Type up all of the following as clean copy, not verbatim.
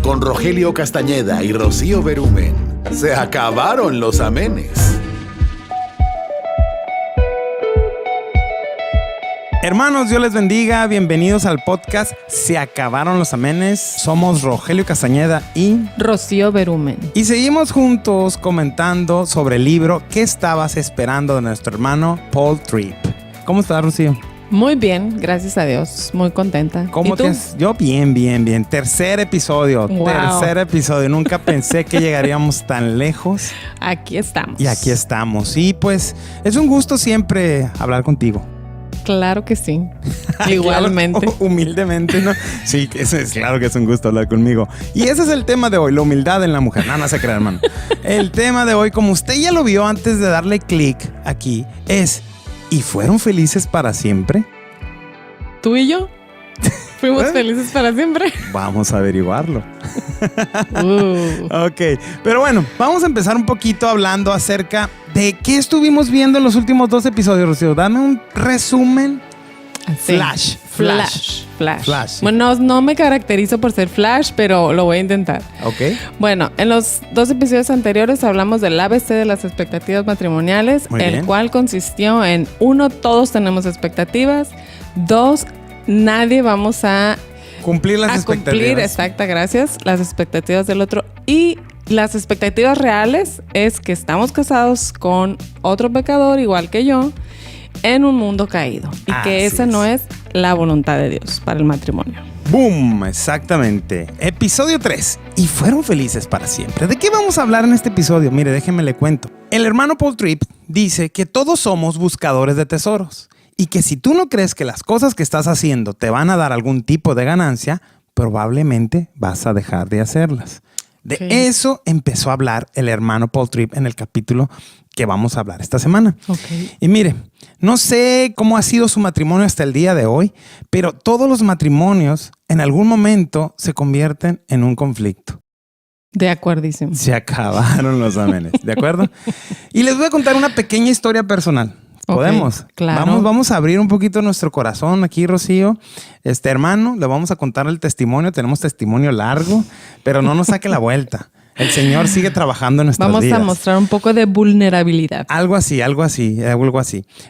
con Rogelio Castañeda y Rocío Berumen. Se acabaron los amenes. Hermanos, Dios les bendiga. Bienvenidos al podcast Se acabaron los amenes. Somos Rogelio Castañeda y Rocío Berumen. Y seguimos juntos comentando sobre el libro ¿Qué estabas esperando? De nuestro hermano Paul Tripp. ¿Cómo estás, Rocío? Muy bien, gracias a Dios. Muy contenta. ¿Cómo ¿Y tú? Yo bien. Tercer episodio. Nunca pensé que llegaríamos tan lejos. Aquí estamos. Y aquí estamos. Y pues es un gusto siempre hablar contigo. Claro que sí. Igualmente. Claro, humildemente, ¿no? Sí, claro que es un gusto hablar conmigo. Y ese es el tema de hoy, la humildad en la mujer. No se crea, hermano. El tema de hoy, como usted ya lo vio antes de darle clic aquí, es ¿y fueron felices para siempre? ¿Tú y yo? ¿Fuimos felices para siempre? Vamos a averiguarlo. Ok, pero bueno, vamos a empezar un poquito hablando acerca de qué estuvimos viendo en los últimos 2 episodios, Rocío. Dame un resumen. Sí. Flash. Bueno, no me caracterizo por ser Flash, pero lo voy a intentar. Ok. Bueno, en los 2 episodios anteriores hablamos del ABC de las expectativas matrimoniales, el cual consistió en 1, todos tenemos expectativas. 2, nadie vamos a cumplir las expectativas. Gracias. Las expectativas del otro. Y las expectativas reales es que estamos casados con otro pecador igual que yo en un mundo caído. Y que esa no es la voluntad de Dios para el matrimonio. ¡Boom! Exactamente. Episodio 3. Y fueron felices para siempre. ¿De qué vamos a hablar en este episodio? Mire, déjenme le cuento. El hermano Paul Tripp dice que todos somos buscadores de tesoros. Y que si tú no crees que las cosas que estás haciendo te van a dar algún tipo de ganancia, probablemente vas a dejar de hacerlas. De eso empezó a hablar el hermano Paul Tripp en el capítulo que vamos a hablar esta semana. Y mire, no sé cómo ha sido su matrimonio hasta el día de hoy, pero todos los matrimonios en algún momento se convierten en un conflicto. De acuerdísimo. Se acabaron los amenes, ¿de acuerdo? Y les voy a contar una pequeña historia personal. ¿Podemos? Claro. Vamos a abrir un poquito nuestro corazón aquí, Rocío. Hermano, le vamos a contar el testimonio. Tenemos testimonio largo, pero no nos saque la vuelta. El Señor sigue trabajando en nuestras vidas. Vamos a mostrar un poco de vulnerabilidad. Algo así.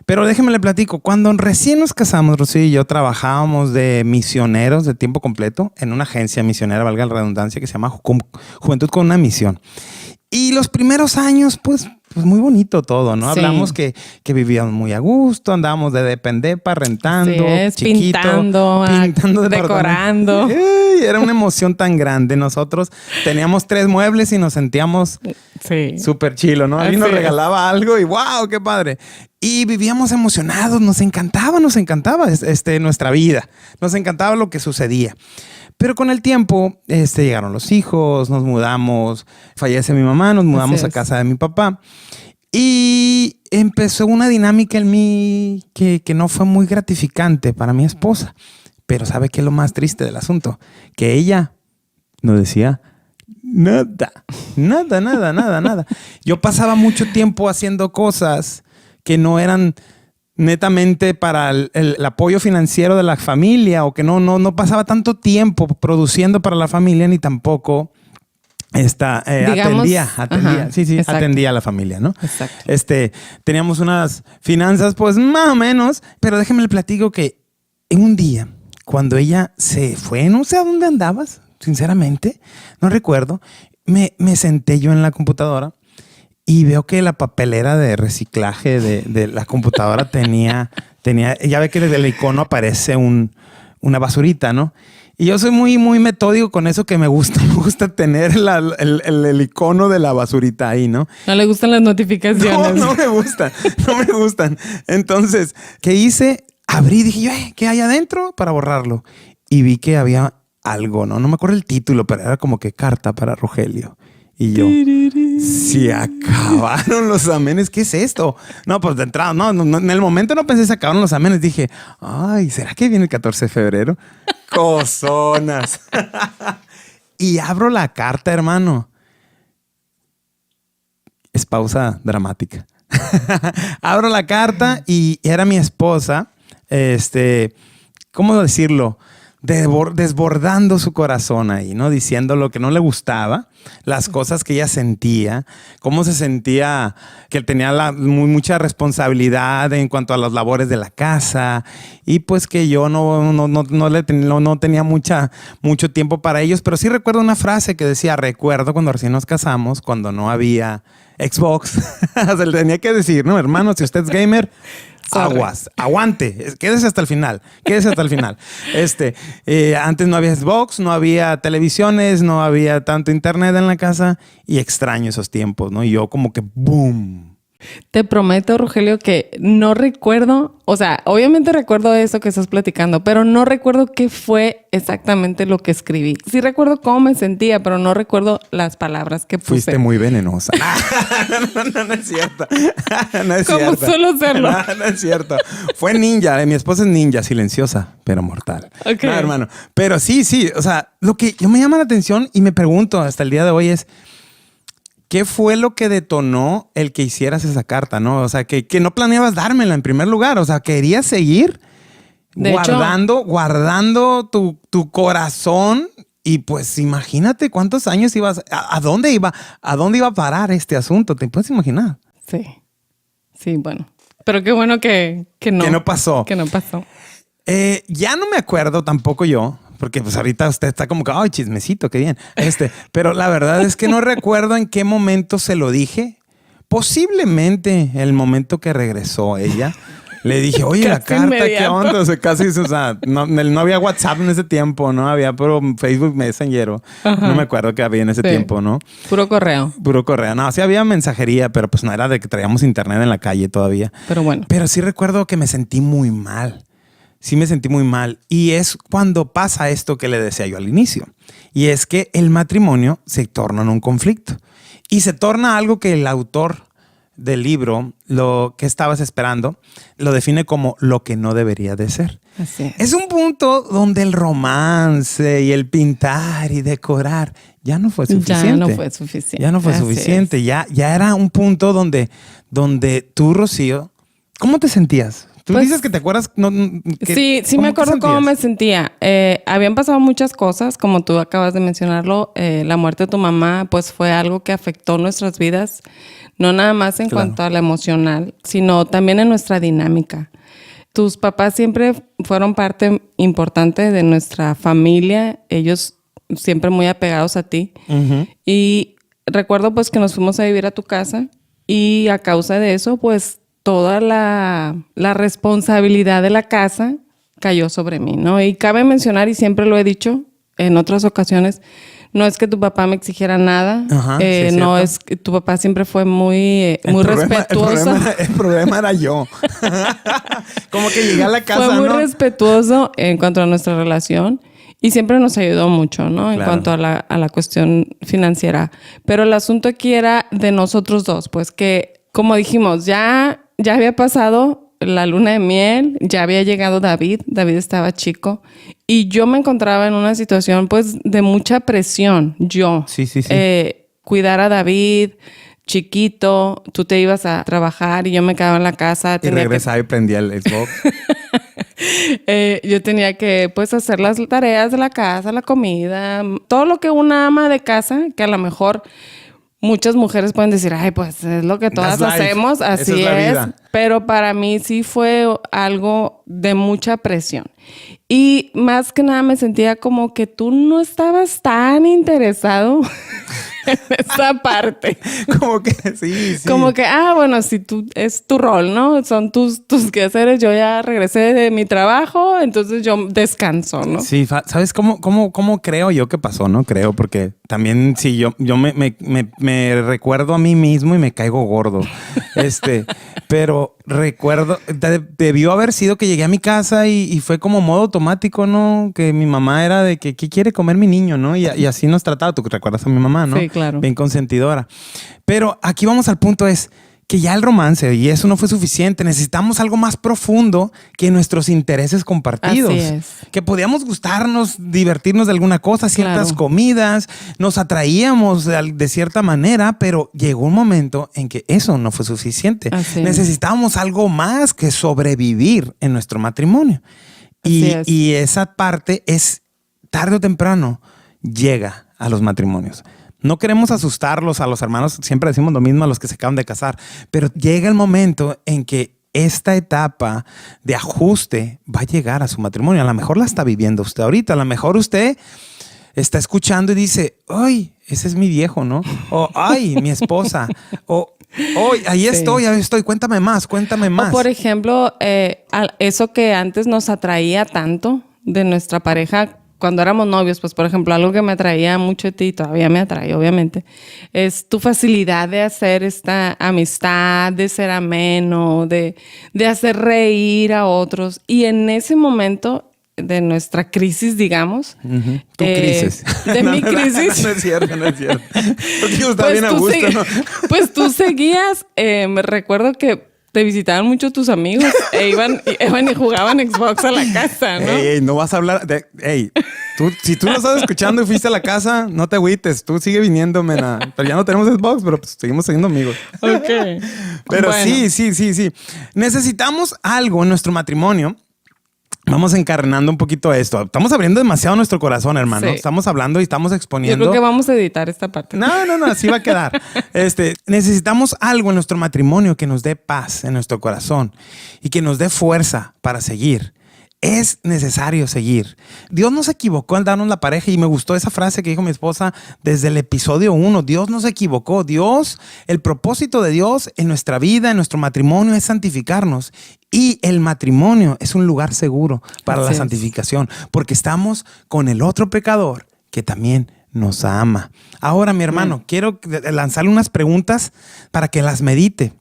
Pero déjeme le platico. Cuando recién nos casamos, Rocío y yo trabajábamos de misioneros de tiempo completo en una agencia misionera, valga la redundancia, que se llama Juventud con una Misión. Y los primeros años, pues muy bonito todo, ¿no? Sí. Hablamos que vivíamos muy a gusto, andábamos de dependepa, rentando, chiquito, pintando, decorando. Era una emoción tan grande. Nosotros teníamos 3 muebles y nos sentíamos súper chilo, ¿no? Alguien nos regalaba algo y ¡wow! ¡Qué padre! Y vivíamos emocionados, nos encantaba nuestra vida. Nos encantaba lo que sucedía. Pero con el tiempo llegaron los hijos, nos mudamos, fallece mi mamá, nos mudamos a casa de mi papá. Y empezó una dinámica en mí que no fue muy gratificante para mi esposa. Pero ¿sabe qué es lo más triste del asunto? Que ella no decía nada. Yo pasaba mucho tiempo haciendo cosas que no eran netamente para el apoyo financiero de la familia, o que no pasaba tanto tiempo produciendo para la familia, ni tampoco atendía a la familia, ¿no? Exacto. Teníamos unas finanzas pues más o menos, pero déjeme le platico que en un día, cuando ella se fue, no sé a dónde andabas, sinceramente, no recuerdo, me senté yo en la computadora y veo que la papelera de reciclaje de la computadora tenía, ya ve que desde el icono aparece una basurita, ¿no? Y yo soy muy, muy metódico con eso, que me gusta tener el icono de la basurita ahí, ¿no? No le gustan las notificaciones. No me gustan. Entonces, ¿qué hice? Abrí y dije yo, ¿qué hay adentro? Para borrarlo. Y vi que había algo, ¿no? No me acuerdo el título, pero era como que carta para Rogelio. Y yo, se acabaron los amenes. ¿Qué es esto? No, pues de entrada, no, en el momento no pensé se acabaron los amenes. Dije, ay, ¿será que viene el 14 de febrero? Cozonas. Y abro la carta, hermano. Es pausa dramática. Abro la carta y era mi esposa, ¿cómo decirlo? desbordando su corazón ahí, ¿no? Diciendo lo que no le gustaba, las cosas que ella sentía, cómo se sentía que él tenía mucha responsabilidad en cuanto a las labores de la casa y pues que yo no tenía mucho tiempo para ellos. Pero sí recuerdo una frase que decía, recuerdo cuando recién nos casamos, cuando no había Xbox. Se le tenía que decir, no, hermano, si usted es gamer... Aguas, aguante, quédese hasta el final, antes no había Xbox, no había televisiones, no había tanto internet en la casa y extraño esos tiempos, ¿no? Y yo como que ¡boom! Te prometo, Rogelio, que no recuerdo, o sea, obviamente recuerdo eso que estás platicando, pero no recuerdo qué fue exactamente lo que escribí. Sí recuerdo cómo me sentía, pero no recuerdo las palabras que puse. Fuiste muy venenosa. No es cierto. No es como cierto. suelo serlo. No es cierto. Fue ninja. Mi esposa es ninja, silenciosa, pero mortal. Okay. No, hermano. Pero sí. O sea, lo que yo me llama la atención y me pregunto hasta el día de hoy es... ¿Qué fue lo que detonó el que hicieras esa carta, no? O sea, que no planeabas dármela en primer lugar. O sea, querías seguir guardando tu corazón. Y pues imagínate cuántos años ibas... ¿A dónde iba a parar este asunto? ¿Te puedes imaginar? Sí, bueno. Pero qué bueno que no. Que no pasó. Que no pasó. Ya no me acuerdo tampoco yo. Porque pues ahorita usted está como que, ¡ay, chismecito, qué bien! Pero la verdad es que no recuerdo en qué momento se lo dije. Posiblemente el momento que regresó ella. Le dije, oye, la carta, inmediato. ¿Qué onda? O sea, no había WhatsApp en ese tiempo, ¿no? Había puro Facebook Messenger. No me acuerdo qué había en ese tiempo, ¿no? Puro correo. No, sí había mensajería, pero pues no era de que traíamos internet en la calle todavía. Pero bueno. Pero sí recuerdo que me sentí muy mal. Sí me sentí muy mal. Y es cuando pasa esto que le decía yo al inicio. Y es que el matrimonio se torna en un conflicto. Y se torna algo que el autor del libro, lo que estabas esperando, lo define como lo que no debería de ser. Así es. Es un punto donde el romance y el pintar y decorar ya no fue suficiente. Ya no fue suficiente. Ya era un punto donde tú, Rocío, ¿cómo te sentías? Tú pues, dices que te acuerdas. Sí, me acuerdo cómo me sentía. Habían pasado muchas cosas, como tú acabas de mencionarlo. La muerte de tu mamá, pues fue algo que afectó nuestras vidas, no nada más en cuanto a la emocional, sino también en nuestra dinámica. Tus papás siempre fueron parte importante de nuestra familia. Ellos siempre muy apegados a ti. Uh-huh. Y recuerdo pues que nos fuimos a vivir a tu casa y a causa de eso, pues toda la responsabilidad de la casa cayó sobre mí, ¿no? Y cabe mencionar, y siempre lo he dicho en otras ocasiones, no es que tu papá me exigiera nada. Ajá, no es que tu papá siempre fue muy respetuoso. El problema era yo. Como que llegué a la casa, fue muy respetuoso en cuanto a nuestra relación y siempre nos ayudó mucho, ¿no? En cuanto a la cuestión financiera. Pero el asunto aquí era de nosotros dos, pues que, como dijimos, ya había pasado la luna de miel, ya había llegado David estaba chico y yo me encontraba en una situación pues de mucha presión. Sí. Cuidar a David, chiquito, tú te ibas a trabajar y yo me quedaba en la casa. Y regresaba y prendía el Xbox. Yo tenía que pues hacer las tareas de la casa, la comida, todo lo que una ama de casa, que a lo mejor muchas mujeres pueden decir, ay, pues es lo que todas hacemos, así es. Pero para mí sí fue algo de mucha presión. Y más que nada me sentía como que tú no estabas tan interesado en esa parte. Como que sí. Como que, bueno, si tú es tu rol, ¿no? Son tus quehaceres. Yo ya regresé de mi trabajo, entonces yo descanso, ¿no? Sí, ¿sabes cómo creo yo que pasó? No creo, porque también sí, yo me recuerdo a mí mismo y me caigo gordo. Pero recuerdo, debió haber sido que llegué a mi casa y fue como modo automático, ¿no? Que mi mamá era de que ¿qué quiere comer mi niño, no? Y así nos trataba. Tú recuerdas a mi mamá, ¿no? Sí, claro. Bien consentidora. Pero aquí vamos al punto es que ya el romance y eso no fue suficiente. Necesitamos algo más profundo que nuestros intereses compartidos. Así es. Que podíamos gustarnos, divertirnos de alguna cosa, ciertas comidas, nos atraíamos de cierta manera, pero llegó un momento en que eso no fue suficiente. Necesitábamos algo más que sobrevivir en nuestro matrimonio. Y esa parte es tarde o temprano llega a los matrimonios. No queremos asustarlos a los hermanos, siempre decimos lo mismo a los que se acaban de casar, pero llega el momento en que esta etapa de ajuste va a llegar a su matrimonio. A lo mejor la está viviendo usted ahorita, a lo mejor usted está escuchando y dice, ay, ese es mi viejo, ¿no? O, ay, mi esposa. O, ahí estoy, cuéntame más. O por ejemplo, eso que antes nos atraía tanto de nuestra pareja cuando éramos novios, pues por ejemplo, algo que me atraía mucho de ti, todavía me atrae, obviamente, es tu facilidad de hacer esta amistad, de ser ameno, de hacer reír a otros. Y en ese momento de nuestra crisis, digamos. Uh-huh. Tu crisis. De mi crisis. No es cierto. Porque yo estaba bien a gusto, ¿no? Pues tú seguías, me recuerdo que te visitaban mucho tus amigos iban y jugaban Xbox a la casa, ¿no? Ey, no vas a hablar de... Ey, si tú lo estás escuchando y fuiste a la casa, no te agüites. Tú sigue viniendo, mena. Pero ya no tenemos Xbox, pero pues seguimos siendo amigos. Ok. Pero bueno. Sí. Necesitamos algo en nuestro matrimonio. Vamos encarnando un poquito esto. Estamos abriendo demasiado nuestro corazón, hermano. Sí. Estamos hablando y estamos exponiendo. Yo creo que vamos a editar esta parte. No, así va a quedar. Necesitamos algo en nuestro matrimonio que nos dé paz en nuestro corazón y que nos dé fuerza para seguir. Es necesario seguir. Dios no se equivocó al darnos la pareja y me gustó esa frase que dijo mi esposa desde el episodio 1. Dios no se equivocó. El propósito de Dios en nuestra vida, en nuestro matrimonio es santificarnos. Y el matrimonio es un lugar seguro para la santificación porque estamos con el otro pecador que también nos ama. Ahora, mi hermano, quiero lanzarle unas preguntas para que las medite.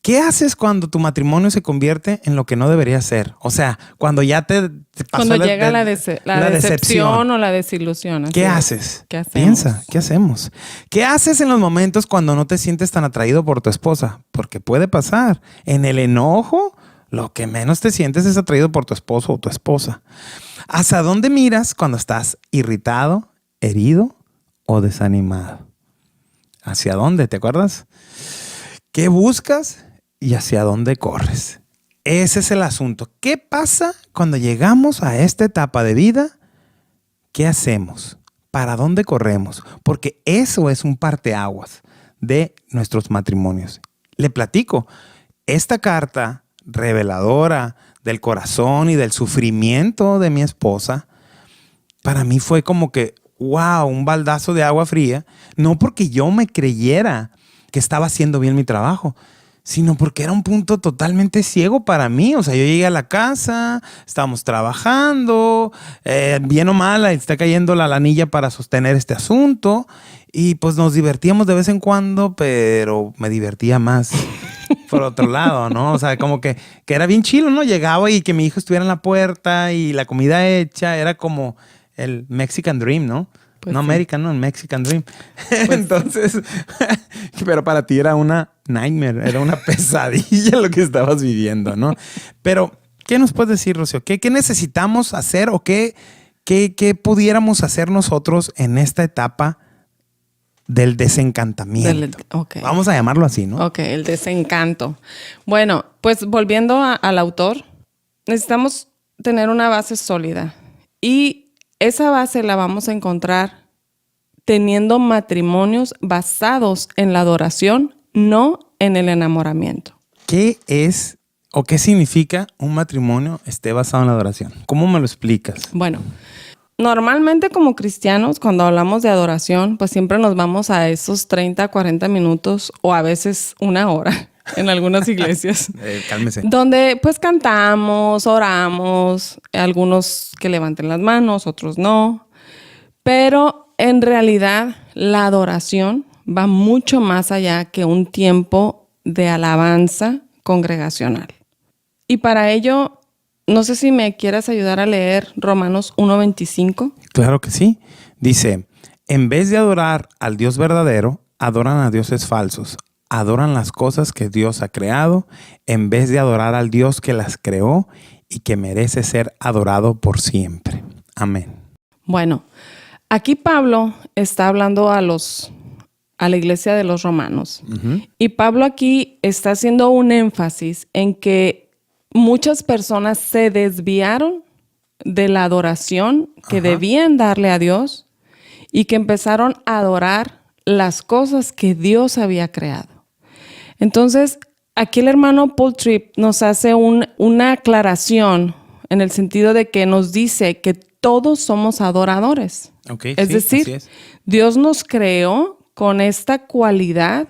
¿Qué haces cuando tu matrimonio se convierte en lo que no debería ser? O sea, cuando ya te pasó cuando llega la decepción o la desilusión. ¿Qué haces? ¿Qué hacemos? Piensa, ¿qué hacemos? ¿Qué haces en los momentos cuando no te sientes tan atraído por tu esposa? Porque puede pasar. En el enojo, lo que menos te sientes es atraído por tu esposo o tu esposa. ¿Hacia dónde miras cuando estás irritado, herido o desanimado? ¿Hacia dónde? ¿Te acuerdas? ¿Qué buscas y hacia dónde corres? Ese es el asunto. ¿Qué pasa cuando llegamos a esta etapa de vida? ¿Qué hacemos? ¿Para dónde corremos? Porque eso es un parteaguas de nuestros matrimonios. Le platico, esta carta reveladora del corazón y del sufrimiento de mi esposa, para mí fue como que, wow, un baldazo de agua fría. No porque yo me creyera que estaba haciendo bien mi trabajo, sino porque era un punto totalmente ciego para mí. O sea, yo llegué a la casa, estábamos trabajando, bien o mal, está cayendo la lanilla para sostener este asunto y pues nos divertíamos de vez en cuando, pero me divertía más por otro lado, ¿no? O sea, como que era bien chilo, ¿no? Llegaba y que mi hijo estuviera en la puerta y la comida hecha, era como el Mexican Dream, ¿no? Pues no, sí. American, no, el Mexican Dream. Pues entonces, pero para ti era una nightmare, era una pesadilla lo que estabas viviendo, ¿no? Pero, ¿qué nos puedes decir, Rocío? ¿Qué necesitamos hacer o qué pudiéramos hacer nosotros en esta etapa del desencantamiento? Okay. Vamos a llamarlo así, ¿no? Ok, el desencanto. Bueno, pues volviendo al autor, necesitamos tener una base sólida y esa base la vamos a encontrar teniendo matrimonios basados en la adoración, no en el enamoramiento. ¿Qué es o qué significa un matrimonio esté basado en la adoración? ¿Cómo me lo explicas? Bueno, normalmente como cristianos, cuando hablamos de adoración, pues siempre nos vamos a esos 30, 40 minutos o a veces una hora. En algunas iglesias. Cálmese. Donde pues cantamos, oramos, algunos que levanten las manos, otros no. Pero en realidad la adoración va mucho más allá que un tiempo de alabanza congregacional. Y para ello, no sé si me quieras ayudar a leer Romanos 1:25. Claro que sí. Dice, en vez de adorar al Dios verdadero, adoran a dioses falsos. Adoran las cosas que Dios ha creado en vez de adorar al Dios que las creó y que merece ser adorado por siempre. Amén. Bueno, aquí Pablo está hablando a la iglesia de los romanos. Uh-huh. Y Pablo aquí está haciendo un énfasis en que muchas personas se desviaron de la adoración que debían darle a Dios y que empezaron a adorar las cosas que Dios había creado. Entonces, aquí el hermano Paul Tripp nos hace una aclaración en el sentido de que nos dice que todos somos adoradores. Es decir, Dios nos creó con esta cualidad,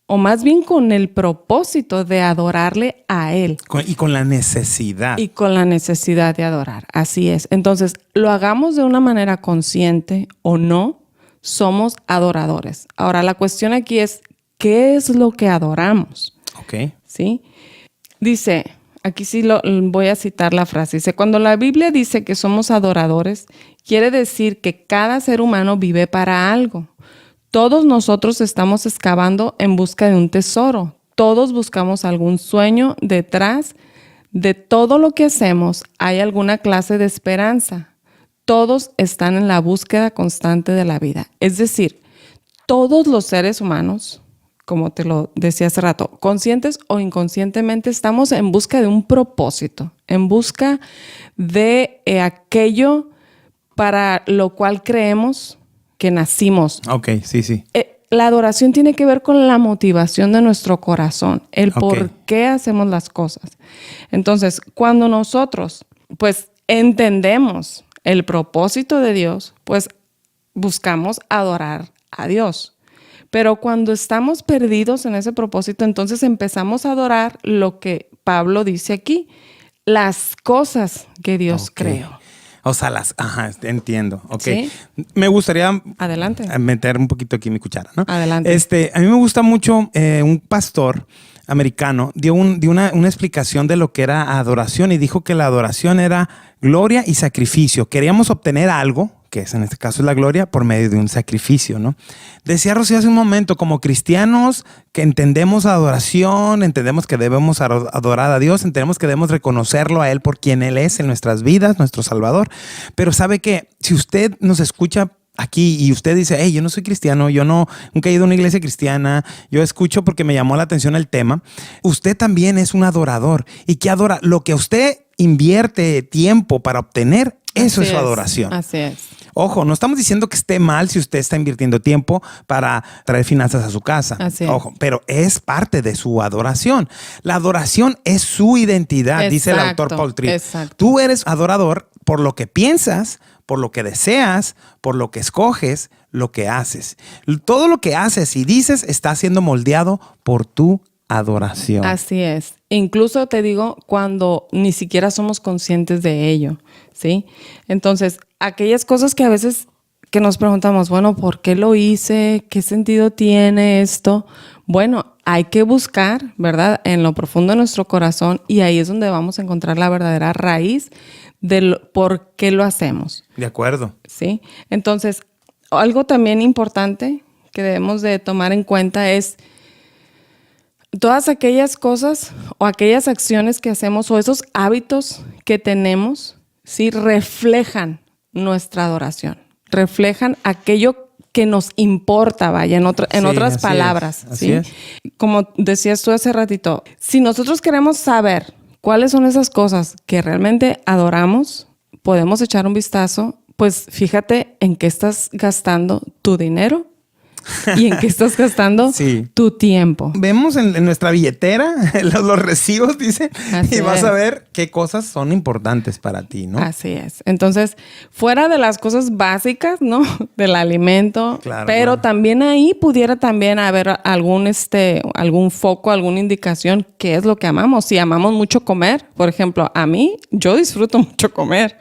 o más bien con el propósito de adorarle a Él. Y con la necesidad. Y con la necesidad de adorar. Así es. Entonces, lo hagamos de una manera consciente o no, somos adoradores. Ahora, la cuestión aquí es, ¿qué es lo que adoramos? ¿Sí? Dice, aquí sí voy a citar la frase. Dice, cuando la Biblia dice que somos adoradores, quiere decir que cada ser humano vive para algo. Todos nosotros estamos excavando en busca de un tesoro. Todos buscamos algún sueño. Detrás de todo lo que hacemos hay alguna clase de esperanza. Todos están en la búsqueda constante de la vida. Es decir, todos los seres humanos, como te lo decía hace rato, conscientes o inconscientemente, estamos en busca de un propósito, en busca de aquello para lo cual creemos que nacimos. Sí. La adoración tiene que ver con la motivación de nuestro corazón, el por qué hacemos las cosas. Entonces, cuando nosotros, pues, entendemos el propósito de Dios, pues, buscamos adorar a Dios. Pero cuando estamos perdidos en ese propósito, entonces empezamos a adorar lo que Pablo dice aquí, las cosas que Dios creó. O sea, entiendo. ¿Sí? Me gustaría meter un poquito aquí mi cuchara, ¿no? Adelante. A mí me gusta mucho un pastor americano dio una explicación de lo que era adoración y dijo que la adoración era gloria y sacrificio. Queríamos obtener algo, que en este caso es la gloria, por medio de un sacrificio, ¿no? Decía Rocío hace un momento, como cristianos que entendemos adoración, entendemos que debemos adorar a Dios, entendemos que debemos reconocerlo a Él por quien Él es en nuestras vidas, nuestro Salvador. Pero sabe que si usted nos escucha aquí y usted dice, hey, yo no soy cristiano, yo nunca he ido a una iglesia cristiana, yo escucho porque me llamó la atención el tema, usted también es un adorador. ¿Y qué adora? Lo que usted invierte tiempo para obtener, eso es su adoración. Así es. Ojo, no estamos diciendo que esté mal si usted está invirtiendo tiempo para traer finanzas a su casa. Así es. Ojo, pero es parte de su adoración. La adoración es su identidad, dice el autor Paul Tripp. Exacto. Tú eres adorador por lo que piensas, por lo que deseas, por lo que escoges, lo que haces. Todo lo que haces y dices está siendo moldeado por tu adoración. Así es. Incluso te digo, cuando ni siquiera somos conscientes de ello, ¿sí? Entonces, aquellas cosas que a veces que nos preguntamos, bueno, ¿por qué lo hice? ¿Qué sentido tiene esto? Bueno, hay que buscar, ¿verdad? En lo profundo de nuestro corazón, y ahí es donde vamos a encontrar la verdadera raíz del por qué lo hacemos. De acuerdo. ¿Sí? Entonces, algo también importante que debemos de tomar en cuenta es todas aquellas cosas o aquellas acciones que hacemos o esos hábitos que tenemos, ¿sí? Reflejan nuestra adoración, reflejan aquello que nos importa, vaya, en otras palabras. Así es. Como decías tú hace ratito, si nosotros queremos saber cuáles son esas cosas que realmente adoramos, podemos echar un vistazo, pues fíjate en qué estás gastando tu dinero y en qué estás gastando tu tiempo. Vemos en nuestra billetera los recibos, dice, y vas a ver qué cosas son importantes para ti, ¿no? Así es. Entonces, fuera de las cosas básicas, ¿no? Del alimento, claro, pero también ahí pudiera también haber algún foco, alguna indicación qué es lo que amamos. Si amamos mucho comer, por ejemplo, yo disfruto mucho comer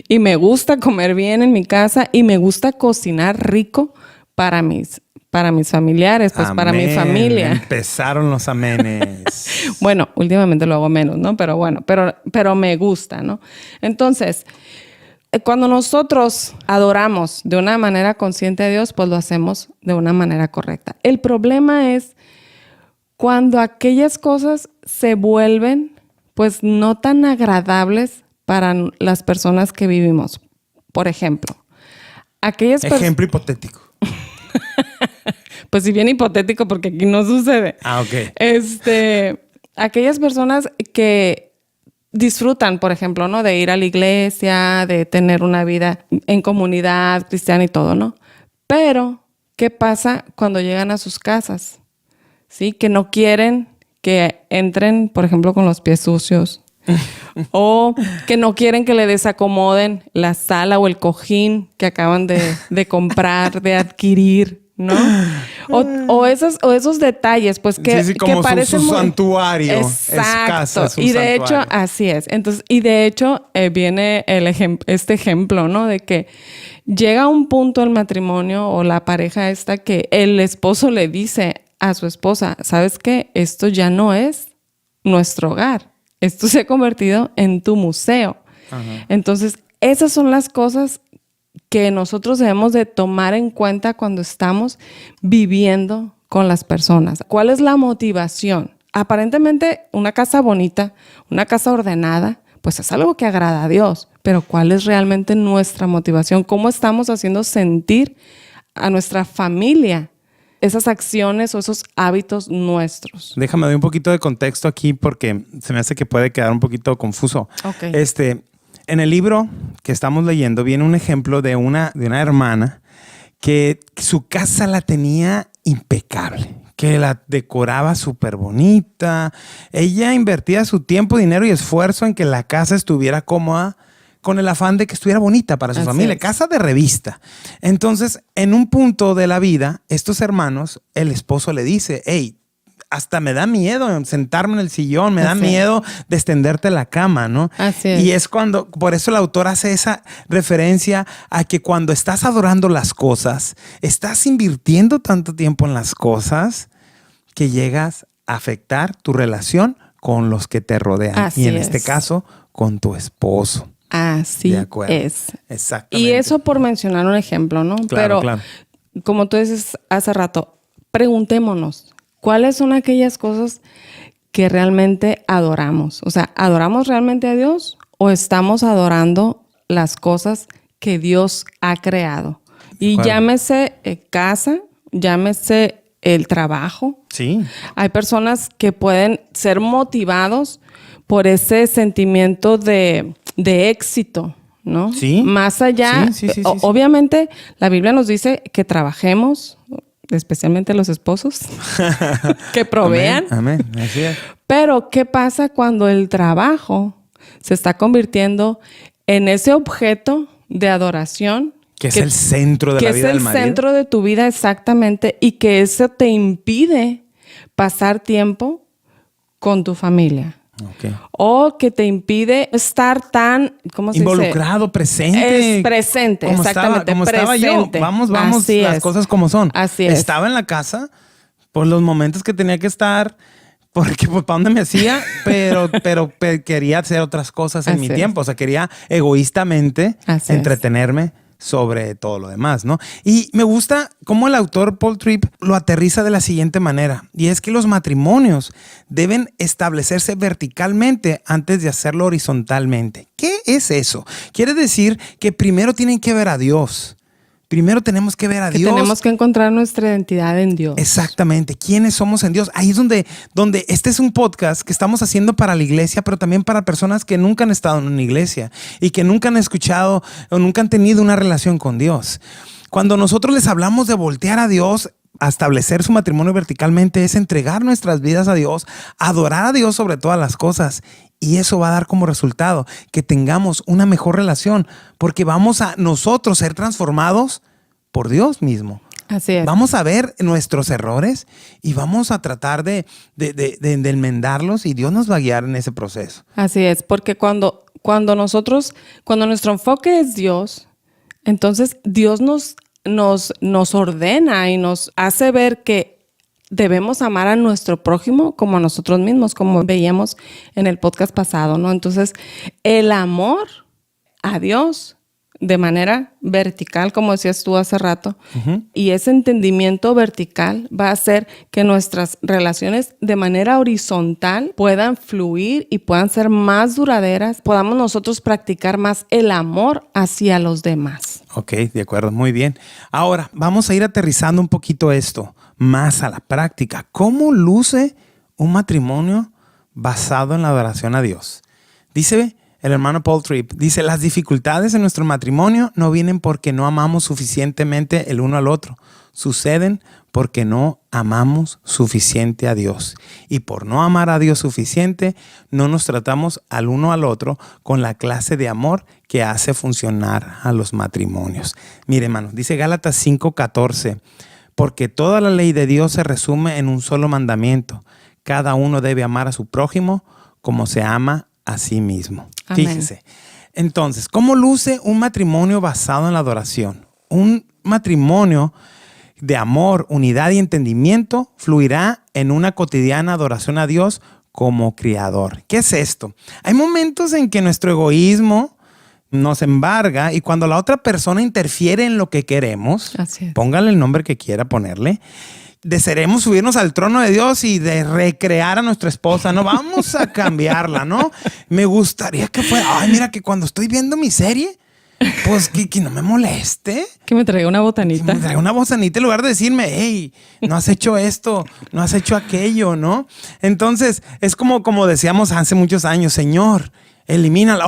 y me gusta comer bien en mi casa y me gusta cocinar rico para mis familiares, pues amén. Para mi familia. Empezaron los amenes. Bueno, últimamente lo hago menos, ¿no? Pero bueno, pero me gusta, ¿no? Entonces, cuando nosotros adoramos de una manera consciente a Dios, pues lo hacemos de una manera correcta. El problema es cuando aquellas cosas se vuelven, pues no tan agradables para las personas que vivimos. Por ejemplo, ejemplo hipotético. Pues si bien hipotético, porque aquí no sucede. Ok. Aquellas personas que disfrutan, por ejemplo, ¿no? De ir a la iglesia, de tener una vida en comunidad cristiana y todo, ¿no? Pero, ¿qué pasa cuando llegan a sus casas? ¿Sí? Que no quieren que entren, por ejemplo, con los pies sucios. O que no quieren que le desacomoden la sala o el cojín que acaban de comprar, de adquirir, ¿no? O esos detalles, pues que, sí, como que parecen su muy... santuario. Exacto. Es casa, es un y de santuario. hecho, así es. Entonces, y de hecho, viene este ejemplo, ¿no? De que llega un punto el matrimonio o la pareja esta que el esposo le dice a su esposa, ¿sabes qué? Esto ya no es nuestro hogar. Esto se ha convertido en tu museo. Ajá. Entonces, esas son las cosas que nosotros debemos de tomar en cuenta cuando estamos viviendo con las personas. ¿Cuál es la motivación? Aparentemente, una casa bonita, una casa ordenada, pues es algo que agrada a Dios. Pero ¿cuál es realmente nuestra motivación? ¿Cómo estamos haciendo sentir a nuestra familia esas acciones o esos hábitos nuestros? Déjame dar un poquito de contexto aquí porque se me hace que puede quedar un poquito confuso. Okay. En el libro que estamos leyendo viene un ejemplo de una hermana que su casa la tenía impecable, que la decoraba súper bonita. Ella invertía su tiempo, dinero y esfuerzo en que la casa estuviera cómoda, con el afán de que estuviera bonita para su familia. Casa de revista. Entonces, en un punto de la vida, estos hermanos, el esposo le dice, hey, hasta me da miedo sentarme en el sillón, me da miedo de extenderte la cama, ¿no? Así es. Y es cuando, por eso el autor hace esa referencia a que cuando estás adorando las cosas, estás invirtiendo tanto tiempo en las cosas que llegas a afectar tu relación con los que te rodean. Así y en es. este caso, con tu esposo. Así es. Exactamente. Y eso por mencionar un ejemplo, ¿no? Claro, Pero, como tú dices hace rato, preguntémonos, ¿cuáles son aquellas cosas que realmente adoramos? O sea, ¿adoramos realmente a Dios o estamos adorando las cosas que Dios ha creado? Y llámese casa, llámese el trabajo. Sí. Hay personas que pueden ser motivados por ese sentimiento de éxito, ¿no? Sí. Más allá, sí. Obviamente la Biblia nos dice que trabajemos, especialmente los esposos, que provean. Amén. Así es. Pero, ¿qué pasa cuando el trabajo se está convirtiendo en ese objeto de adoración? Que es el centro de la vida del marido. Que es el centro de tu vida, exactamente, y que eso te impide pasar tiempo con tu familia. Okay. O que te impide estar tan, ¿cómo se involucrado, dice? presente. Es presente, como exactamente. Como estaba yo. Vamos, Así las cosas como son. Así es. Estaba en la casa por los momentos que tenía que estar, porque pues para dónde me hacía, pero quería hacer otras cosas en mi tiempo. O sea, quería egoístamente entretenerme sobre todo lo demás, ¿no? Y me gusta cómo el autor Paul Tripp lo aterriza de la siguiente manera, y es que los matrimonios deben establecerse verticalmente antes de hacerlo horizontalmente. ¿Qué es eso? Quiere decir que primero tienen que ver a Dios. Primero tenemos que ver a Dios. Tenemos que encontrar nuestra identidad en Dios. Exactamente. ¿Quiénes somos en Dios? Ahí es donde este es un podcast que estamos haciendo para la iglesia, pero también para personas que nunca han estado en una iglesia y que nunca han escuchado o nunca han tenido una relación con Dios. Cuando nosotros les hablamos de voltear a Dios, a establecer su matrimonio verticalmente, es entregar nuestras vidas a Dios, adorar a Dios sobre todas las cosas. Y eso va a dar como resultado que tengamos una mejor relación, porque vamos a nosotros ser transformados por Dios mismo. Así es. Vamos a ver nuestros errores y vamos a tratar de enmendarlos, y Dios nos va a guiar en ese proceso. Así es, porque cuando nuestro enfoque es Dios, entonces Dios nos ordena y nos hace ver que debemos amar a nuestro prójimo como a nosotros mismos, como veíamos en el podcast pasado, ¿no? Entonces, el amor a Dios de manera vertical, como decías tú hace rato, y ese entendimiento vertical va a hacer que nuestras relaciones de manera horizontal puedan fluir y puedan ser más duraderas, podamos nosotros practicar más el amor hacia los demás. Ok, de acuerdo, muy bien. Ahora, vamos a ir aterrizando un poquito esto más a la práctica. ¿Cómo luce un matrimonio basado en la adoración a Dios? Dice el hermano Paul Tripp, dice, las dificultades en nuestro matrimonio no vienen porque no amamos suficientemente el uno al otro. Suceden porque no amamos suficiente a Dios. Y por no amar a Dios suficiente, no nos tratamos al uno al otro con la clase de amor que hace funcionar a los matrimonios. Mire, hermano, dice Gálatas 5:14, porque toda la ley de Dios se resume en un solo mandamiento. Cada uno debe amar a su prójimo como se ama a sí mismo. Amén. Fíjese. Entonces, ¿cómo luce un matrimonio basado en la adoración? Un matrimonio de amor, unidad y entendimiento fluirá en una cotidiana adoración a Dios como Creador. ¿Qué es esto? Hay momentos en que nuestro egoísmo nos embarga y cuando la otra persona interfiere en lo que queremos, póngale el nombre que quiera ponerle, desearemos subirnos al trono de Dios y de recrear a nuestra esposa, ¿no? Vamos a cambiarla, ¿no? Me gustaría que fuera, ay, mira que cuando estoy viendo mi serie, pues que no me moleste. Que me traiga una botanita. Que me traiga una botanita en lugar de decirme, hey, no has hecho esto, no has hecho aquello, ¿no? Entonces, es como decíamos hace muchos años, Señor, elimínala,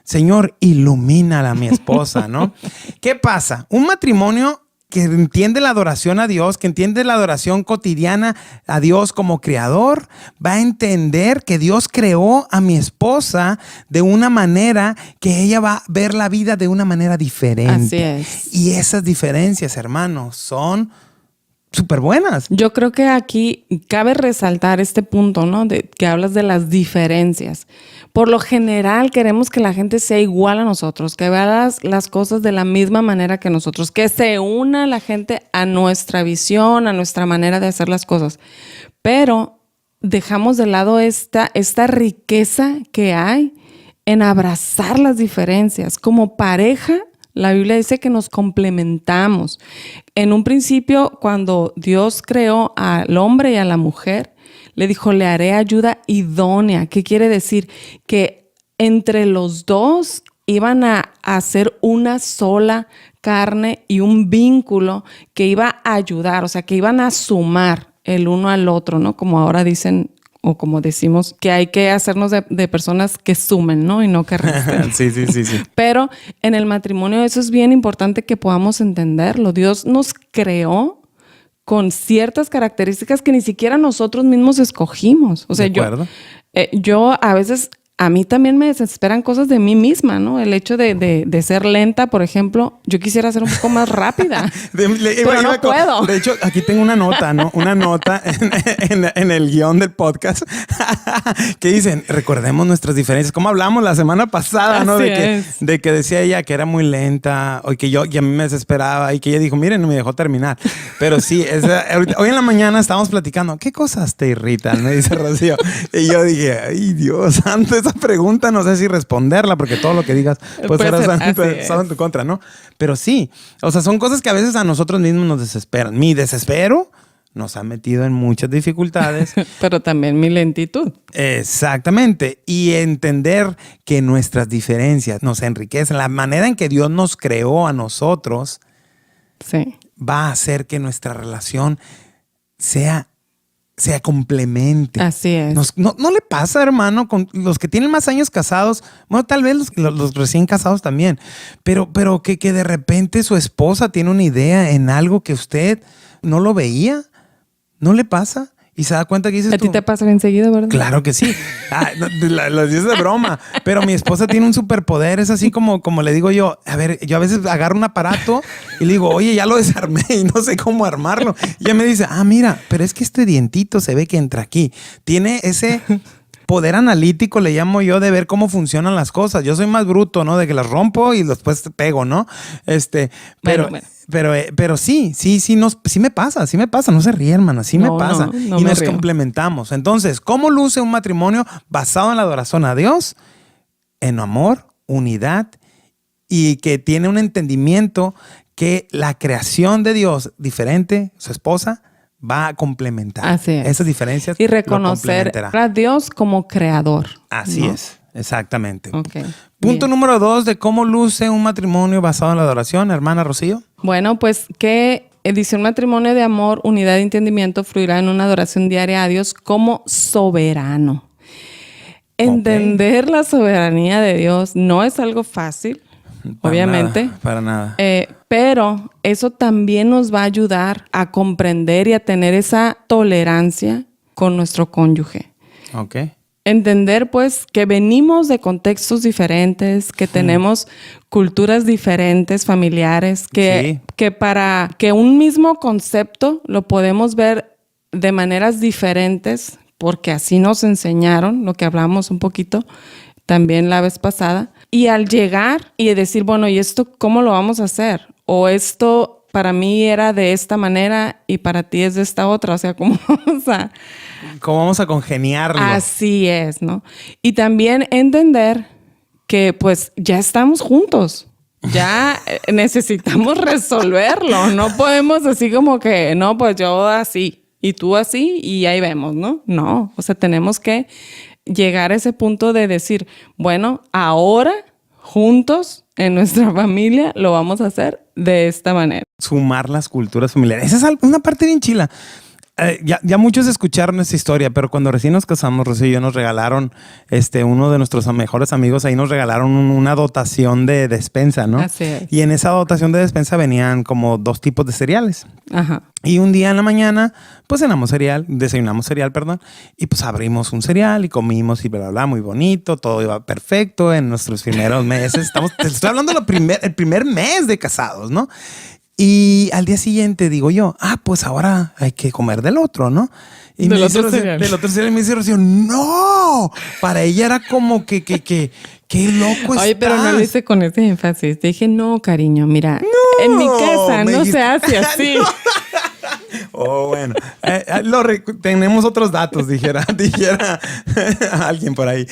Señor, ilumínala a mi esposa, ¿no? ¿Qué pasa? Un matrimonio que entiende la adoración a Dios, que entiende la adoración cotidiana a Dios como creador, va a entender que Dios creó a mi esposa de una manera que ella va a ver la vida de una manera diferente. Así es. Y esas diferencias, hermanos, son súper buenas. Yo creo que aquí cabe resaltar este punto, ¿no? De que hablas de las diferencias. Por lo general queremos que la gente sea igual a nosotros, que vea las cosas de la misma manera que nosotros, que se una la gente a nuestra visión, a nuestra manera de hacer las cosas. Pero dejamos de lado esta riqueza que hay en abrazar las diferencias. Como pareja, la Biblia dice que nos complementamos. En un principio, cuando Dios creó al hombre y a la mujer, le dijo, le haré ayuda idónea. ¿Qué quiere decir? Que entre los dos iban a hacer una sola carne y un vínculo que iba a ayudar, o sea, que iban a sumar el uno al otro, ¿no? Como ahora dicen o como decimos, que hay que hacernos de personas que sumen, ¿no? Y no que resten. Sí. Pero en el matrimonio eso es bien importante que podamos entenderlo. Dios nos creó con ciertas características que ni siquiera nosotros mismos escogimos. O sea, yo a veces, a mí también me desesperan cosas de mí misma, ¿no? El hecho de ser lenta, por ejemplo, yo quisiera ser un poco más rápida, pero no puedo. De hecho, aquí tengo una nota, ¿no? Una nota en el guión del podcast que dicen, recordemos nuestras diferencias. Como hablamos la semana pasada, ¿no? De que decía ella que era muy lenta o que a mí me desesperaba y que ella dijo, miren, no me dejó terminar. Pero sí, hoy en la mañana estábamos platicando, ¿qué cosas te irritan? Me dice Rocío. Y yo dije, ay, Dios santo, esa pregunta no sé si responderla porque todo lo que digas puede ser en tu contra, ¿no? Pero sí, o sea, son cosas que a veces a nosotros mismos nos desesperan. Mi desespero nos ha metido en muchas dificultades. Pero también mi lentitud. Exactamente. Y entender que nuestras diferencias nos enriquecen. La manera en que Dios nos creó a nosotros va a hacer que nuestra relación sea complemente. Así es. No le pasa, hermano, con los que tienen más años casados, bueno, tal vez los recién casados también, pero que de repente su esposa tiene una idea en algo que usted no lo veía. ¿No le pasa? Y se da cuenta que dices tú. ¿A ti te pasa bien seguido, verdad? Claro que sí. Lo dices de broma. Pero mi esposa tiene un superpoder. Es así como le digo yo. A ver, yo a veces agarro un aparato y le digo, oye, ya lo desarmé y no sé cómo armarlo. Y ella me dice, mira, pero es que este dientito se ve que entra aquí. Tiene ese poder analítico, le llamo yo, de ver cómo funcionan las cosas. Yo soy más bruto, ¿no? De que las rompo y después pego, ¿no? Pero sí me pasa, no se ríe, hermana, sí me pasa. No y me nos río. Complementamos. Entonces, ¿cómo luce un matrimonio basado en la adoración a Dios? En amor, unidad y que tiene un entendimiento que la creación de Dios diferente, su esposa, va a complementar. Así es. Esas diferencias. Y reconocer a Dios como creador. Así es. Exactamente. Okay, Punto número 2 de cómo luce un matrimonio basado en la adoración, hermana Rocío. Bueno, pues que dice un matrimonio de amor, unidad y entendimiento fluirá en una adoración diaria a Dios como soberano. entender la soberanía de Dios no es algo fácil, obviamente. Para nada. Pero eso también nos va a ayudar a comprender y a tener esa tolerancia con nuestro cónyuge. Ok. Entender, pues, que venimos de contextos diferentes, que tenemos culturas diferentes, familiares, que para que un mismo concepto lo podemos ver de maneras diferentes, porque así nos enseñaron, lo que hablamos un poquito también la vez pasada. Y al llegar y decir, bueno, ¿y esto cómo lo vamos a hacer? O esto para mí era de esta manera y para ti es de esta otra. O sea, ¿cómo vamos a congeniarlo? Así es, ¿no? Y también entender que pues ya estamos juntos. Ya necesitamos resolverlo. No podemos así como que, no, pues yo así y tú así y ahí vemos, ¿no? No, o sea, tenemos que llegar a ese punto de decir, bueno, ahora juntos en nuestra familia lo vamos a hacer de esta manera. Sumar las culturas familiares. Esa es una parte bien chila. Ya muchos escucharon esta historia, pero cuando recién nos casamos, Rocío y yo nos regalaron, uno de nuestros mejores amigos ahí nos regalaron una dotación de despensa, ¿no? Así es. Y en esa dotación de despensa venían como 2 tipos de cereales. Ajá. Y un día en la mañana, pues desayunamos cereal, y pues abrimos un cereal y comimos y bla, bla, bla, muy bonito, todo iba perfecto en nuestros primeros meses. Te estoy hablando el primer mes de casados, ¿no? Y al día siguiente digo yo, pues ahora hay que comer del otro, ¿no? Y del otro cereal. Del otro cereal. Y me dice Rocío, ¡no! Para ella era como que qué loco estás. Oye, pero no lo hice con ese énfasis. Te dije, no, cariño, mira, en mi casa no se hace así. Oh, bueno. Tenemos otros datos, dijera alguien por ahí.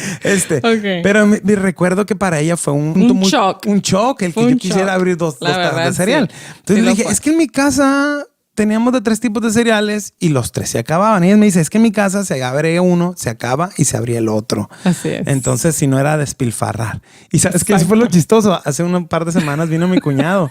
Okay. Pero me recuerdo que para ella fue un shock. Un shock el que yo quisiera abrir dos tazas de cereal. Sí. Entonces le dije, es que en mi casa teníamos de 3 tipos de cereales y los 3 se acababan. Y ella me dice, es que en mi casa se abre uno, se acaba y se abría el otro. Así es. Entonces, si no era despilfarrar. Y sabes que eso fue lo chistoso. Hace un par de semanas vino mi cuñado.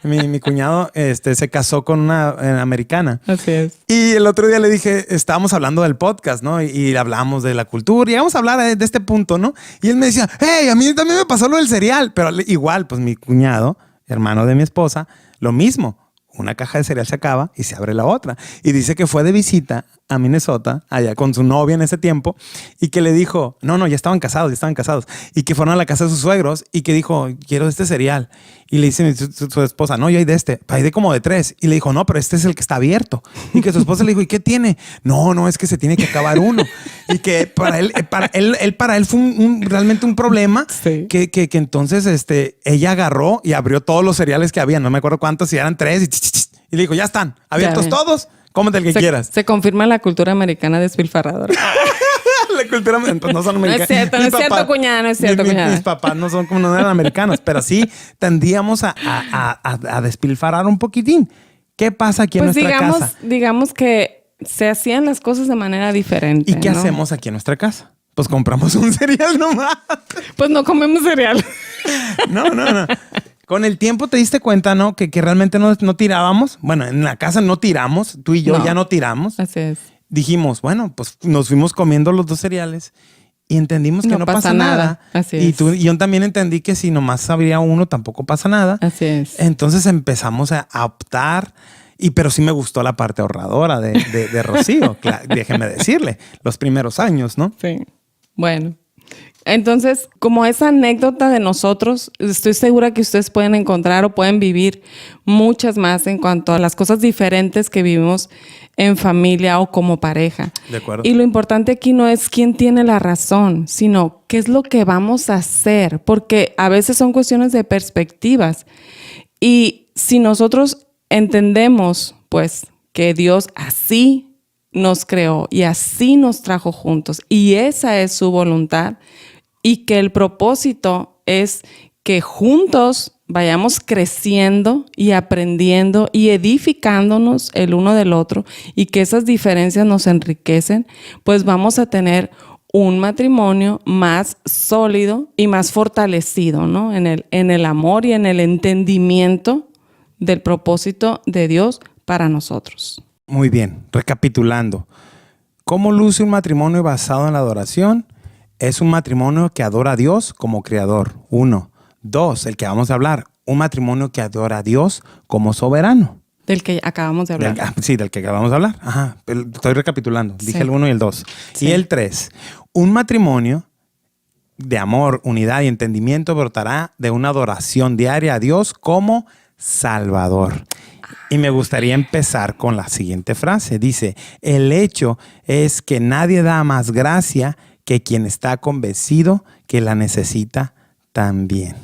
mi cuñado se casó con una americana. Así es. Y el otro día le dije, estábamos hablando del podcast, ¿no? Y hablamos de la cultura y vamos a hablar de este punto, ¿no? Y él me decía, hey, a mí también me pasó lo del cereal. Pero igual, pues mi cuñado, hermano de mi esposa, lo mismo. Una caja de cereal se acaba y se abre la otra. Y dice que fue de visita a Minnesota, allá con su novia en ese tiempo, y que le dijo, no, ya estaban casados. Y que fueron a la casa de sus suegros y que dijo, quiero este cereal. Y le dice su esposa, no, yo hay de como de 3. Y le dijo, no, pero este es el que está abierto. Y que su esposa le dijo, ¿y qué tiene? No, es que se tiene que acabar uno. Y que para él fue realmente un problema. Sí. Que entonces ella agarró y abrió todos los cereales que había. No me acuerdo cuántos, si eran 3. Y le dijo, ya están, abiertos todos. Cómete el que quieras. Se confirma la cultura americana despilfarradora. La cultura pues no son americanos. No es cierto, cuñada, no es cierto, cuñada. Mis papás no son como no eran americanos, pero sí tendíamos a despilfarrar un poquitín. ¿Qué pasa aquí en nuestra casa? Digamos que se hacían las cosas de manera diferente. ¿Y qué hacemos aquí en nuestra casa? Pues compramos un cereal nomás. Pues no comemos cereal. No. Con el tiempo te diste cuenta, ¿no? Que realmente no tirábamos. Bueno, en la casa no tiramos. Tú y yo ya no tiramos. Así es. Dijimos, bueno, pues nos fuimos comiendo los 2 cereales y entendimos que no pasa nada. Así y es. tú y yo también entendí que si nomás habría uno tampoco pasa nada. Así es. Entonces empezamos a optar. Pero sí me gustó la parte ahorradora de Rocío. Déjeme decirle, los primeros años, ¿no? Sí. Bueno. Entonces, como esa anécdota de nosotros, estoy segura que ustedes pueden encontrar o pueden vivir muchas más en cuanto a las cosas diferentes que vivimos en familia o como pareja. De acuerdo. Y lo importante aquí no es quién tiene la razón, sino qué es lo que vamos a hacer, porque a veces son cuestiones de perspectivas. Y si nosotros entendemos, pues, que Dios así nos creó y así nos trajo juntos y esa es su voluntad y que el propósito es que juntos vayamos creciendo y aprendiendo y edificándonos el uno del otro y que esas diferencias nos enriquecen, pues vamos a tener un matrimonio más sólido y más fortalecido, ¿no? En el amor y en el entendimiento del propósito de Dios para nosotros. Muy bien, recapitulando. ¿Cómo luce un matrimonio basado en la adoración? es un matrimonio que adora a Dios como creador. 1. 2, el que vamos a hablar, un matrimonio que adora a Dios como soberano. Del que acabamos de hablar. Sí, del que acabamos de hablar. Ajá, estoy recapitulando. Sí. Dije el 1 y el 2. Sí. Y el 3, un matrimonio de amor, unidad y entendimiento brotará de una adoración diaria a Dios como Salvador. Y me gustaría empezar con la siguiente frase. Dice, el hecho es que nadie da más gracia que quien está convencido que la necesita también.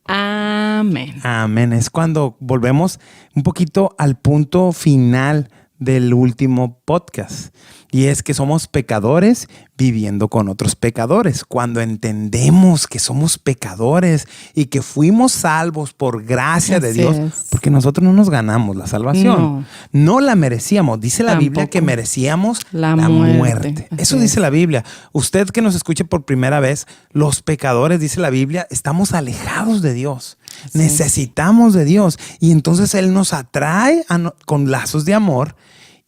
Amén. Amén. Es cuando volvemos un poquito al punto final del último podcast. Y es que somos pecadores viviendo con otros pecadores. Cuando entendemos que somos pecadores y que fuimos salvos por gracia de Dios, porque nosotros no nos ganamos la salvación. No la merecíamos. Dice la Biblia que merecíamos la muerte. Eso dice la Biblia. Usted que nos escuche por primera vez, los pecadores, dice la Biblia, estamos alejados de Dios. Necesitamos de Dios. Y entonces Él nos atrae con lazos de amor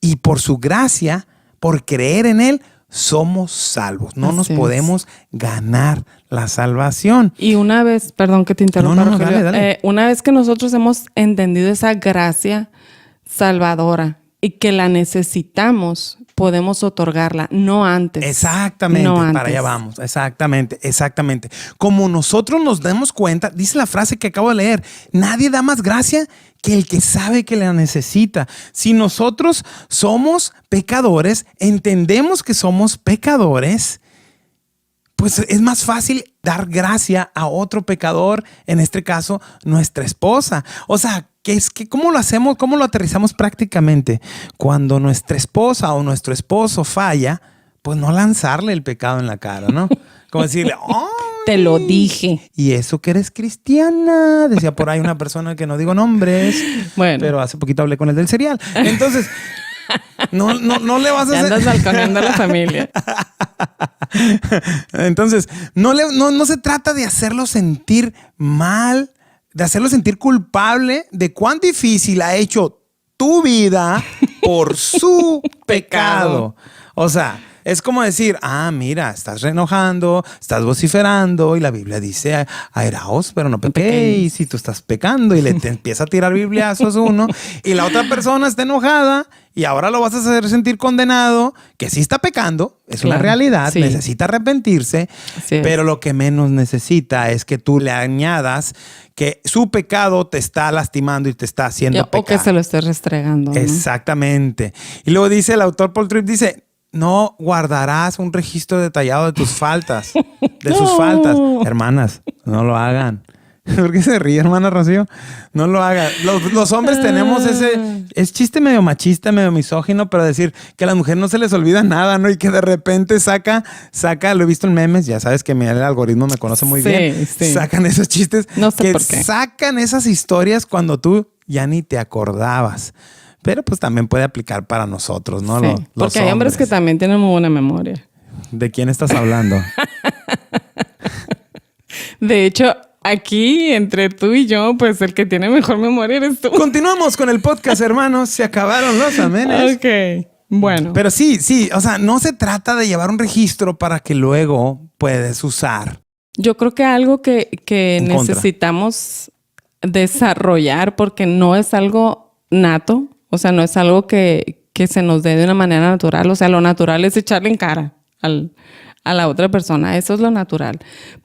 y por su gracia, por creer en Él, somos salvos. No nos podemos ganar la salvación. Y una vez, perdón que te interrumpa, no, dale. Una vez que nosotros hemos entendido esa gracia salvadora y que la necesitamos, podemos otorgarla, no antes. Exactamente, no antes. Para allá vamos. Exactamente. Como nosotros nos damos cuenta, dice la frase que acabo de leer, nadie da más gracia que el que sabe que la necesita. Si nosotros somos pecadores, entendemos que somos pecadores, pues es más fácil dar gracia a otro pecador, en este caso, nuestra esposa. O sea, ¿cómo lo hacemos? ¿Cómo lo aterrizamos prácticamente? Cuando nuestra esposa o nuestro esposo falla, pues no lanzarle el pecado en la cara, ¿no? Como decirle, ¡oh! Te lo dije. Y eso que eres cristiana, decía por ahí una persona que no digo nombres, pero hace poquito hablé con el del cereal. Entonces, no le vas a hacer... Andas balconeando a la familia. Entonces, no se trata de hacerlo sentir mal, de hacerlo sentir culpable de cuán difícil ha hecho tu vida por su pecado. O sea, es como decir, mira, estás enojando, estás vociferando y la Biblia dice, airaos, pero no pequéis. Y tú estás pecando y te empieza a tirar bibliazos uno y la otra persona está enojada y ahora lo vas a hacer sentir condenado, que sí está pecando, es una realidad, necesita arrepentirse, pero lo que menos necesita es que tú le añadas que su pecado te está lastimando y te está haciendo pecar. O que se lo estés restregando, ¿no? Exactamente. Y luego dice el autor Paul Tripp, dice, no guardarás un registro detallado de tus faltas, de sus faltas. Hermanas, no lo hagan. ¿Por qué se ríe, hermana Rocío? No lo hagan. Los hombres tenemos es chiste medio machista, medio misógino, pero decir que a las mujeres no se les olvida nada, ¿no? Y que de repente saca, lo he visto en memes, ya sabes que el algoritmo me conoce muy bien. Sacan esos chistes, no sé por qué. Sacan esas historias cuando tú ya ni te acordabas. Pero pues también puede aplicar para nosotros, ¿no? Sí, porque hay hombres que también tienen muy buena memoria. ¿De quién estás hablando? De hecho, aquí entre tú y yo, pues el que tiene mejor memoria eres tú. Continuamos con el podcast, hermanos. Se acabaron los amenes. Ok, bueno. Pero sí. O sea, no se trata de llevar un registro para que luego puedes usar. Yo creo que algo que necesitamos desarrollar, porque no es algo nato. O sea, no es algo que se nos dé de una manera natural. O sea, lo natural es echarle en cara a la otra persona. Eso es lo natural.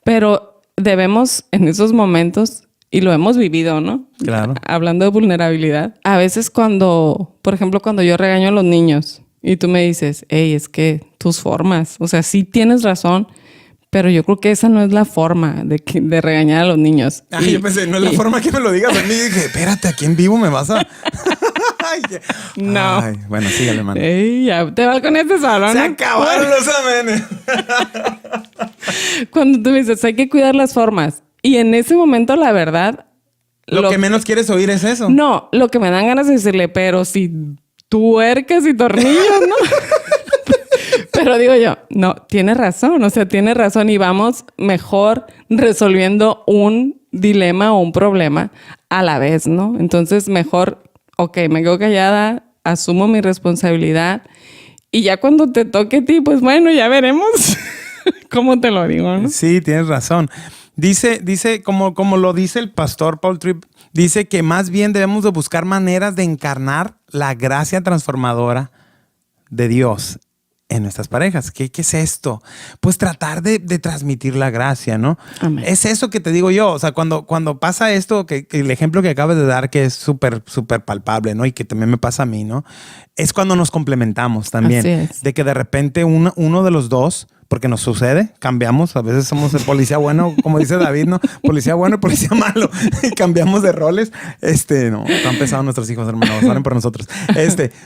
Pero debemos en esos momentos, y lo hemos vivido, ¿no? Claro. Hablando de vulnerabilidad. A veces por ejemplo, cuando yo regaño a los niños y tú me dices, hey, es que tus formas, o sea, sí tienes razón, pero yo creo que esa no es la forma de regañar a los niños. Yo pensé, no es la forma que me lo digas a mí. Dije, espérate, aquí en vivo me vas a... No. Ay, bueno, sígale, mano. Ya te balconeaste solo, ¿no? Se acabaron los amenes. Cuando tú me dices, hay que cuidar las formas. Y en ese momento, la verdad... Lo que menos quieres oír es eso. No, lo que me dan ganas de decirle, pero si tuercas y tornillos, ¿no? Pero digo yo, no, tiene razón. O sea, tiene razón y vamos mejor resolviendo un dilema o un problema a la vez, ¿no? Entonces, mejor... Ok, me quedo callada, asumo mi responsabilidad y ya cuando te toque a ti, pues bueno, ya veremos. ¿Cómo te lo digo, no? Sí, tienes razón. Dice como lo dice el pastor Paul Tripp, dice que más bien debemos de buscar maneras de encarnar la gracia transformadora de Dios en nuestras parejas. ¿Qué es esto? Pues tratar de transmitir la gracia, ¿no? Amén. Es eso que te digo yo. O sea, cuando pasa esto, que el ejemplo que acabas de dar, que es súper, súper palpable, ¿no? Y que también me pasa a mí, ¿no? Es cuando nos complementamos también. Así es. De que de repente uno de los dos, porque nos sucede, cambiamos. A veces somos el policía bueno, como dice David, ¿no? Policía bueno y policía malo. Y cambiamos de roles. No, han pesado nuestros hijos, hermanos. Oren por nosotros.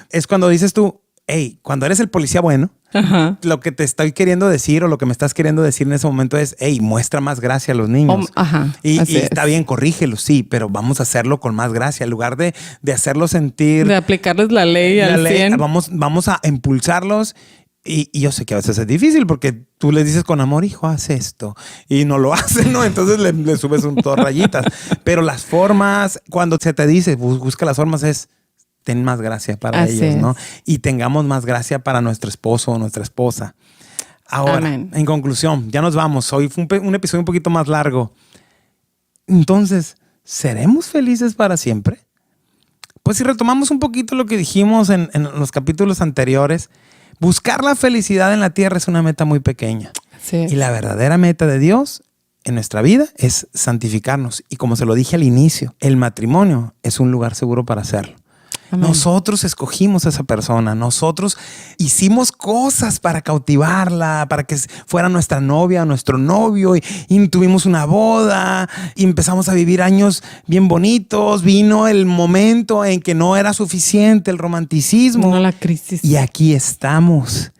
Es cuando dices tú, hey, cuando eres el policía bueno, ajá, lo que te estoy queriendo decir o lo que me estás queriendo decir en ese momento es, hey, muestra más gracia a los niños. Ajá, y está bien, corrígelos, sí, pero vamos a hacerlo con más gracia. En lugar de hacerlos sentir... De aplicarles la ley al 100. Vamos a impulsarlos. Y yo sé que a veces es difícil porque tú les dices con amor, hijo, haz esto. Y no lo hacen, ¿no? Entonces le subes dos rayitas. Pero las formas, cuando se te dice, busca las formas, es... ten más gracia para ellos, ¿no? Y tengamos más gracia para nuestro esposo o nuestra esposa. Ahora, amén, en conclusión, ya nos vamos. Hoy fue un episodio un poquito más largo. Entonces, ¿seremos felices para siempre? Pues si retomamos un poquito lo que dijimos en los capítulos anteriores, buscar la felicidad en la tierra es una meta muy pequeña. Sí. Y la verdadera meta de Dios en nuestra vida es santificarnos. Y como se lo dije al inicio, el matrimonio es un lugar seguro para hacerlo. Amén. Nosotros escogimos a esa persona, nosotros hicimos cosas para cautivarla, para que fuera nuestra novia, nuestro novio, y tuvimos una boda y empezamos a vivir años bien bonitos. Vino el momento en que no era suficiente el romanticismo. No, la crisis. Y aquí estamos.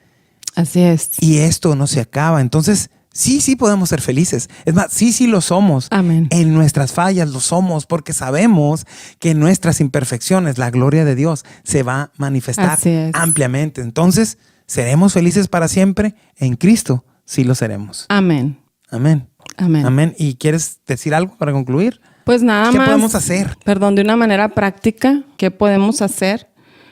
Así es. Y esto no se acaba. Entonces, sí podemos ser felices. Es más, sí lo somos. Amén. En nuestras fallas lo somos porque sabemos que en nuestras imperfecciones la gloria de Dios se va a manifestar ampliamente. Entonces, ¿seremos felices para siempre? En Cristo sí lo seremos. Amén. Amén. Amén. Amén. ¿Y quieres decir algo para concluir? Pues nada más. ¿Qué podemos hacer? Perdón, de una manera práctica, ¿qué podemos hacer?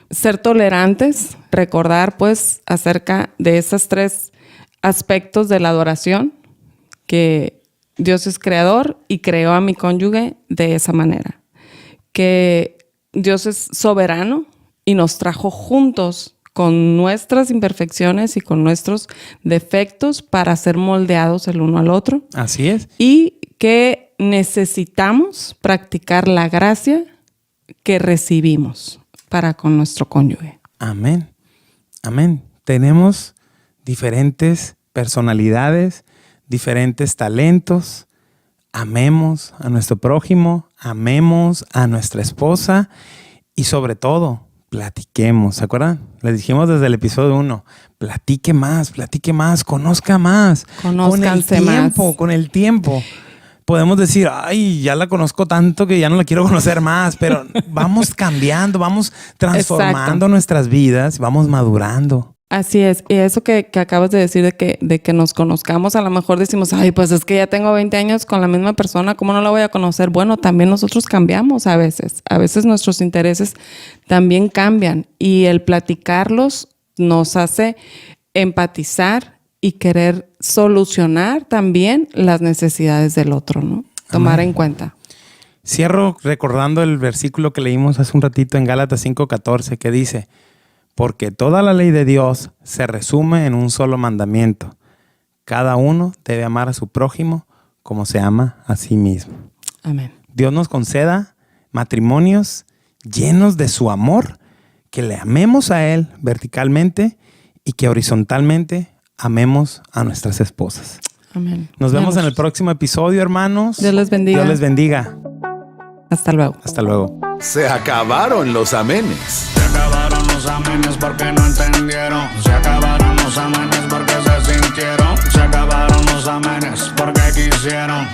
Ser tolerantes, recordar pues acerca de esas 3 aspectos de la adoración, que Dios es creador y creó a mi cónyuge de esa manera, que Dios es soberano y nos trajo juntos con nuestras imperfecciones y con nuestros defectos para ser moldeados el uno al otro. Así es. Y que necesitamos practicar la gracia que recibimos para con nuestro cónyuge. Amén. Amén. Tenemos diferentes personalidades, diferentes talentos. Amemos a nuestro prójimo, amemos a nuestra esposa y sobre todo, platiquemos. ¿Se acuerdan? Les dijimos desde el episodio 1, platique más, conozca más. Conózcanse más. Con el tiempo. Podemos decir, ay, ya la conozco tanto que ya no la quiero conocer más, pero vamos cambiando, vamos transformando nuestras vidas, vamos madurando. Así es. Y eso que acabas de decir de que nos conozcamos, a lo mejor decimos, ay, pues es que ya tengo 20 años con la misma persona, ¿cómo no la voy a conocer? Bueno, también nosotros cambiamos a veces. A veces nuestros intereses también cambian y el platicarlos nos hace empatizar y querer solucionar también las necesidades del otro, ¿no? Tomar en cuenta. Cierro recordando el versículo que leímos hace un ratito en Gálatas 5:14 que dice: porque toda la ley de Dios se resume en un solo mandamiento. Cada uno debe amar a su prójimo como se ama a sí mismo. Amén. Dios nos conceda matrimonios llenos de su amor, que le amemos a Él verticalmente y que horizontalmente amemos a nuestras esposas. Amén. Nos vemos en el próximo episodio, hermanos. Dios les bendiga. Dios les bendiga. Hasta luego. Hasta luego. Se acabaron los amenes. Se acabaron los amenes porque no entendieron. Se acabaron los amenes porque se sintieron. Se acabaron los amenes porque quisieron.